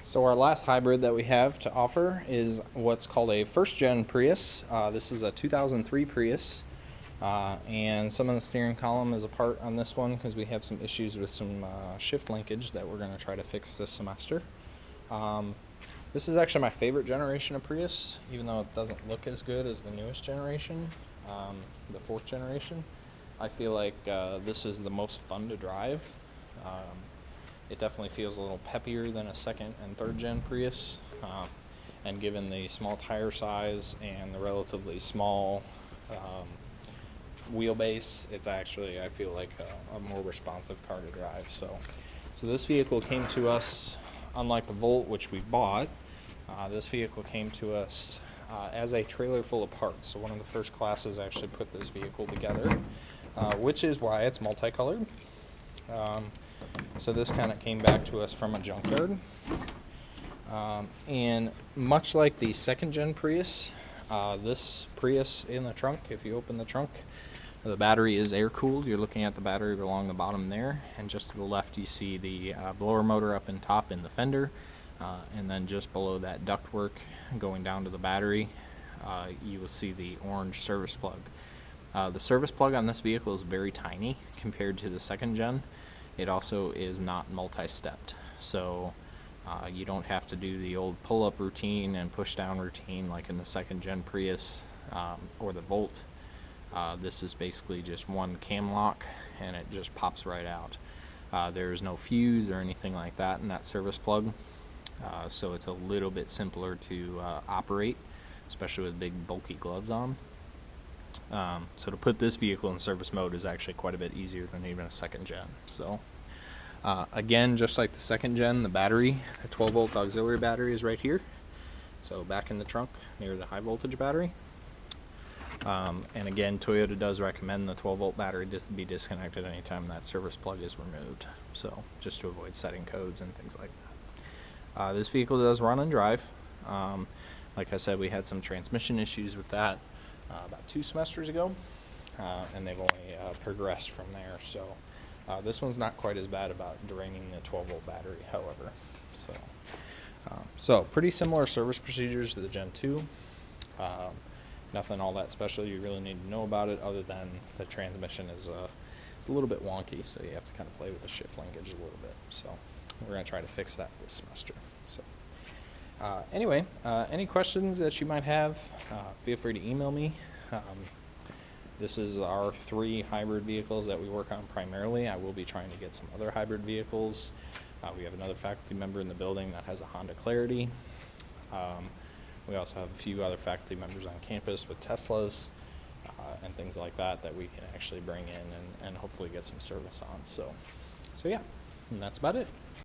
So our last hybrid that we have to offer is what's called a first-gen Prius. This is a 2003 Prius, and some of the steering column is apart on this one because we have some issues with some shift linkage that we're going to try to fix this semester. This is actually my favorite generation of Prius, even though it doesn't look as good as the newest generation, the fourth generation. I feel like this is the most fun to drive. It definitely feels a little peppier than a second and third gen Prius, and given the small tire size and the relatively small wheelbase, it's actually, I feel like, a more responsive car to drive. So this vehicle came to us, unlike the Volt, which we bought. This vehicle came to us as a trailer full of parts. So one of the first classes actually put this vehicle together, which is why it's multicolored. So this kind of came back to us from a junkyard, and much like the second gen Prius, this Prius in the trunk, if you open the trunk, the battery is air cooled. You're looking at the battery along the bottom there, and just to the left you see the blower motor up in top in the fender, and then just below that ductwork going down to the battery, you will see the orange service plug. The service plug on this vehicle is very tiny compared to the second gen. It also is not multi-stepped, so you don't have to do the old pull-up routine and push-down routine like in the second-gen Prius or the Volt. This is basically just one cam lock, and it just pops right out. There is no fuse or anything like that in that service plug, so it's a little bit simpler to operate, especially with big, bulky gloves on. So to put this vehicle in service mode is actually quite a bit easier than even a second gen. So again, just like the second gen, the battery, the 12 volt auxiliary battery is right here. So back in the trunk near the high voltage battery. And again, Toyota does recommend the 12 volt battery just be disconnected anytime that service plug is removed. So just to avoid setting codes and things like that. This vehicle does run and drive. Like I said, we had some transmission issues with that about 2 semesters ago, and they've only progressed from there. So this one's not quite as bad about draining the 12 volt battery, however. So pretty similar service procedures to the Gen 2. Nothing all that special you really need to know about it, other than the transmission is it's a little bit wonky, so you have to kind of play with the shift linkage a little bit. So we're going to try to fix that this semester. So anyway, any questions that you might have, feel free to email me. This is our 3 hybrid vehicles that we work on primarily. I will be trying to get some other hybrid vehicles. We have another faculty member in the building that has a Honda Clarity. We also have a few other faculty members on campus with Teslas and things like that that we can actually bring in and hopefully get some service on. So yeah, and that's about it.